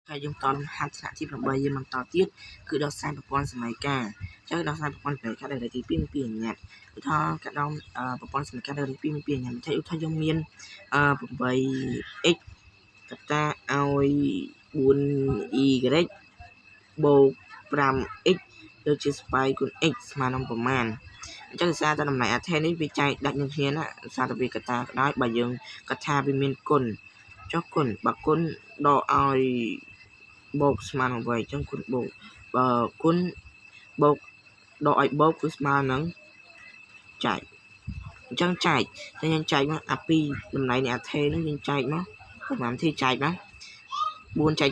តែយើងតលហាត់ថ្នាក់ទី8យើងបន្តទៀតគឺដោះស្រាយប្រព័ន្ធសម័យកាលចឹងដោះស្រាយប្រព័ន្ធសម័យកាលដែលទី2មាន2អញ្ញត្តិឧទាហរណ៍កាលដំប្រព័ន្ធសម័យកាលដែលទី2មាន2អញ្ញត្តិឧទាហរណ៍យើងមាន 8x កតាឲ្យ 4y បូក 5x ដូចជាស្វ័យគុណ x ស្មើនឹងប្រមាណអញ្ចឹងសារតែតម្លៃអាថេនេះវាចែកដាច់នឹងគ្នាណាសារតែវាកតាក៏ដោយបើយើងកថាវាមានគុណចុះគុណបើគុណដកឲ្យបូកស្មើនឹងអ្វីអញ្ចឹងគុណបូកបើគុណបូកដកឲ្យបូកគឺស្មើនឹងចែកអញ្ចឹងចែកតែយើងចែកមកអាពីតម្លៃនៃអាថេនេះយើងចែកមកប្រហែលទីចែកណា4ចែក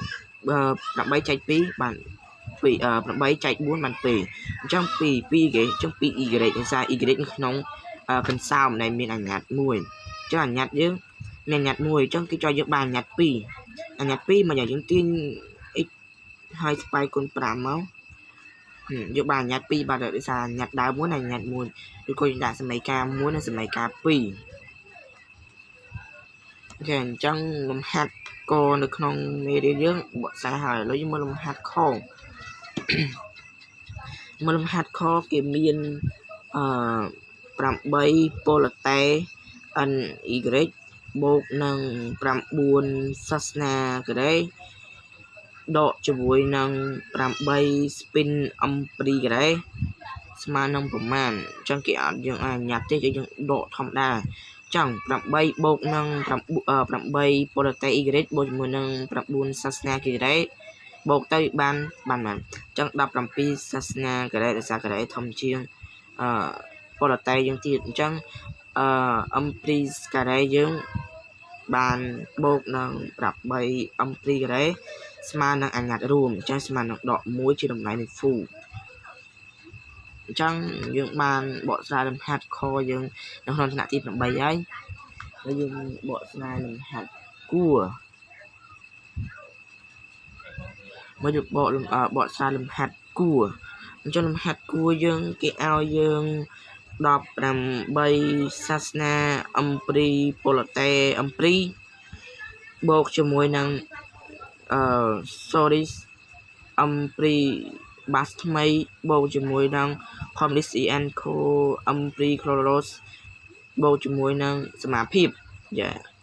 8ចែក2បាន8ចែក4បាន2អញ្ចឹង2គេអញ្ចឹង 2y ដោយសារ y នៅក្នុងកន្សោមដែលមានអញ្ញត្តិ1អញ្ចឹងអញ្ញត្តិយើងមានអញ្ញត្តិ1អញ្ចឹងគេchoយើងបានអញ្ញត្តិ2អញ្ញត្តិ2មកយើងទាញ x ហើយស្វ័យគុណ5មកយកបានអញ្ញត្តិ2បាទដោយសារអញ្ញត្តិដើមមួយនិងអញ្ញត្តិ1ឬក៏យើងដាក់សម័យកាល1និងសម័យកាល2អូខេអញ្ចឹងលំហាត់កនៅក្នុងមេរៀនយើងបកស្រាយហើយឥឡូវយើងមើលលំហាត់ខមើលលំហាត់ខគេមាន8ពលតេ n y បូកនឹង9សាសនាក្រេដកជាមួយនឹង8 spin អំព្រីក្រេស្មើនឹងប្រមាណអញ្ចឹងគេអត់យើងអញ្ញត្តិទេយើងដកធម្មតាចឹង8បូកនឹង8ពលតេ y បូកជាមួយនឹង9សាសនាក្រេបូកទៅបានអញ្ចឹង17សាសនាក្រេដោយសារក្រេធំជាងពលតេយើងទៀតអញ្ចឹងអំព្រីការ៉េយើងបានបូកនឹង8អំព្រីការ៉េស្មើនឹងអញ្ញត្តិរួមអញ្ចឹងស្មើនឹងដក1ជាតម្លៃនៃ full អញ្ចឹងយើងបានបកស្រាយលំហាត់ខយើងនៅក្នុងថ្នាក់ទី8ហើយហើយយើងបកស្រាយលំហាត់គួរមកយកបកស្រាយលំហាត់គួរអញ្ចឹងលំហាត់គួរយើងគេឲ្យយើង18សាសនាអំព្រីពលតេអំព្រីបូកជាមួយនឹងsorry អំព្រីបាសថ្មីបូកជាមួយនឹង Comlisian Co អំព្រី Chloros បូកជាមួយនឹងសមាភិប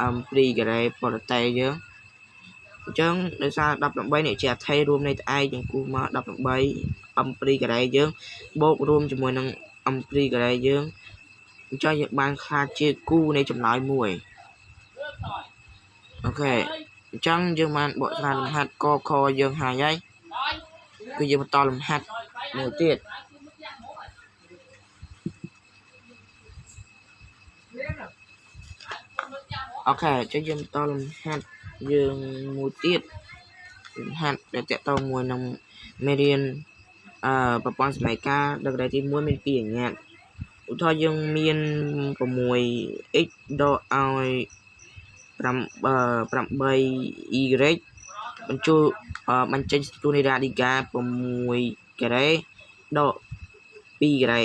អំព្រីការ៉េពលតេយើងអញ្ចឹងដោយសារ18នេះជាអថេរួមនៃឯកយើងគូមក18អំព្រីការ៉េយើងបូករួមជាមួយនឹងអំព្រីការ៉េយើងអញ្ចឹងយើងបានខ្លាចជាគូនៃចម្លើយ1អូខេអញ្ចឹងយើងបានបកស្រាយលំហាត់កខយើងហើយគឺយើងបន្តលំហាត់មួយទៀតអូខេចុះយើងបន្តលំហាត់យើងមួយទៀតលំហាត់ដែលតកតងមួយនឹងមេរៀនប្រព័ន្ធសម័យកាលដែលទី1មាន2អញ្ញត្តិឧទាហរណ៍យើងមាន 6x ដកឲ្យ8y បញ្ចេញសន្ទុះនៃរ៉ាឌីកា6ការ៉េដក2ការ៉េ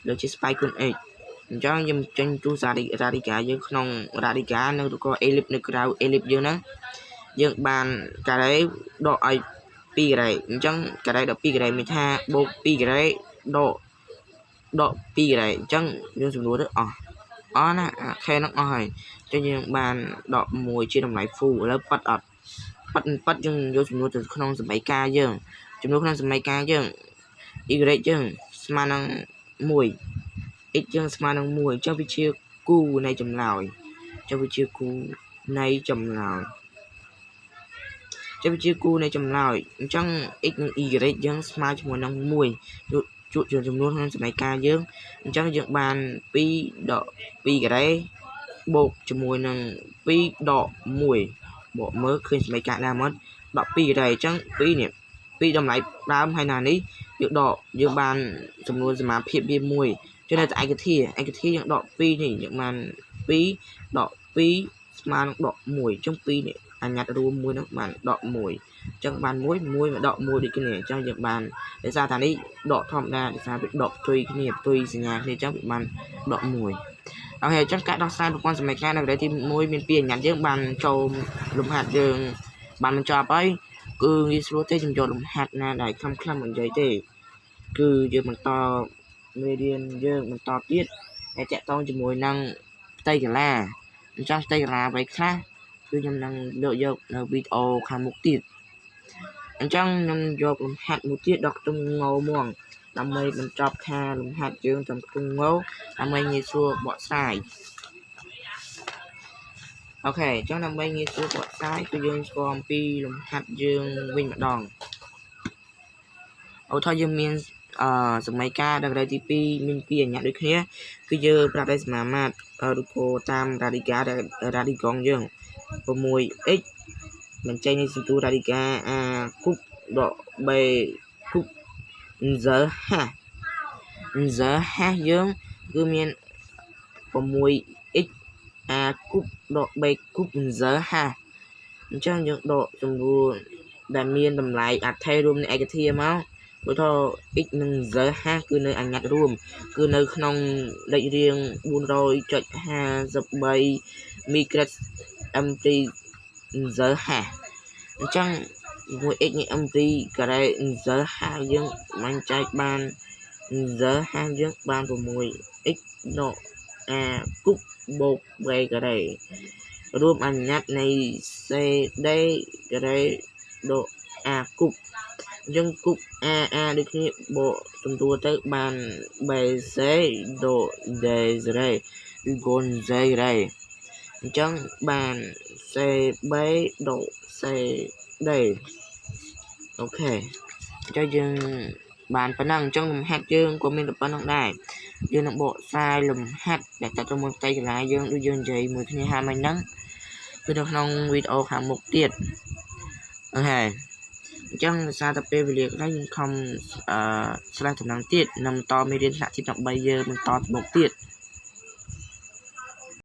ដូចជាស្វ័យគុណ x អញ្ចឹងយើងចេញទូសារ៉ាឌីកាយើងក្នុងរ៉ាឌីកានៅឬក៏អេលីបនៅក្រៅអេលីបយើងហ្នឹងយើងបានការ៉េដកឲ្យ2ការ៉េអញ្ចឹងការ៉េដក2ការ៉េមានថាបូក2ការ៉េដក2ការ៉េអញ្ចឹងយើងសំណួរទៅអស់ណាខេហ្នឹងអស់ហើយអញ្ចឹងយើងបានដក1ជាតម្លៃ full ឥឡូវប៉ាត់អត់ប៉ាត់យើងយកចំនួនទៅក្នុងសម័យកាលយើងចំនួនក្នុងសម័យកាលយើង y យើងស្មើនឹង1 x យើងស្មើនឹង1អញ្ចឹងវាជាគូនៃចម្លើយអញ្ចឹងវាជាគូនៃចម្លើយអញ្ចឹង x និង y យើងស្មើជាមួយនឹង1ជួបចំនួនក្នុងសម័យកាលយើងអញ្ចឹងយើងបាន2ដក2ការ៉េបូកជាមួយនឹង2ដក1បកមើលឃើញសម័យកាលដើមអត់ដក2ការ៉េអញ្ចឹង2នេះ2តម្លៃដើមហើយណានេះយើងបានចំនួនសមាភិបវា1ចឹងនៅតែឯកធាយើងដក2នេះយើងបាន2ដក2ស្មើនឹងដក1អញ្ចឹង2នេះអញ្ញត្តិរួមមួយនោះបានដក1អញ្ចឹងបាន1មកដក1ដូចគ្នាអញ្ចឹងយើងបានដោយសារថានេះដកធម្មតាដោយសារវាដកផ្ទុយគ្នាផ្ទុយសញ្ញាគ្នាអញ្ចឹងវាបានដក1អូខេអញ្ចឹងការដោះស្រាយប្រព័ន្ធសម័យកាលនៅលេខទី1មាន2អញ្ញត្តិយើងបានចូលលំហាត់យើងបានបញ្ចប់ហើយ cứ như số thế chúng cho lồng hạt na đại khăm bằng giấy thế cứ giờ mình to mê điên giờ mình to tiết để chạy to cho mùi năng tây cả là trong tây là vậy khác cứ nhầm năng lợi dụng là video khá mục tiết trong nhầm dọc lồng hạt một tiết đọc trong ngô muồng làm mây mình chọc kha lồng hạt dương trong trung ngô làm mây như xua bỏ xài ok trong năm bay như số bỏ sai tôi dương còn pi lồng hạt dương vinh mặt đòn ô thôi dương miềnสมัยกาดักได้ที่ปีมินเปลี่ยนอย่างด้วยគ្នាគឺយើងប្រាប់ได้สามารถดูโคតាមរាឌីការាឌីកងយើង 6x បញ្ចេញនៃសន្ទុះរាឌីកាគុកដក3គុកgiờ haយើងគឺមាន 6x គុកដក3គុកgiờ ha អញ្ចឹងយើងដកចំនួនដែលមានតម្លៃអថេរួមនៃឯកធាតុមកបើថា x និង z ហាគឺនៅអញ្ញត្តិរួមគឺនៅក្នុងលេខរៀង 400.53 មីក្រិត mt z ហាអញ្ចឹងជាមួយ x និង mt ការ៉េ z ហាយើងបានចែកបាន z ហាយើងបាន 6x ដកគុកបូក b ការ៉េរួមអញ្ញត្តិនៃ cd ការ៉េដកគុកយើងគុកដូចគ្នាបកចំនួនទៅបាន bc ដក d រ៉េគឺកូន z រ៉េអញ្ចឹងបាន cb ដក cd អូខេចុះយើងបានប៉ុណ្ណឹងអញ្ចឹងលំហាត់យើងក៏មានតែប៉ុណ្ណឹងដែរយើងនឹងបកស្រាយលំហាត់ដែលតទៅមួយផ្ទៃកន្លែងយើងដូចយើងនិយាយមួយគ្នាហាមិញហ្នឹងគឺនៅក្នុងវីដេអូខាងមុខទៀតអូខេអញ្ចឹងសារតែពេលវេលាខ្លះយើងខំឆ្លើយតំណងទៀតនឹងបន្តមេរៀនថ្នាក់ទី13យើងបន្តទៅមុខទៀត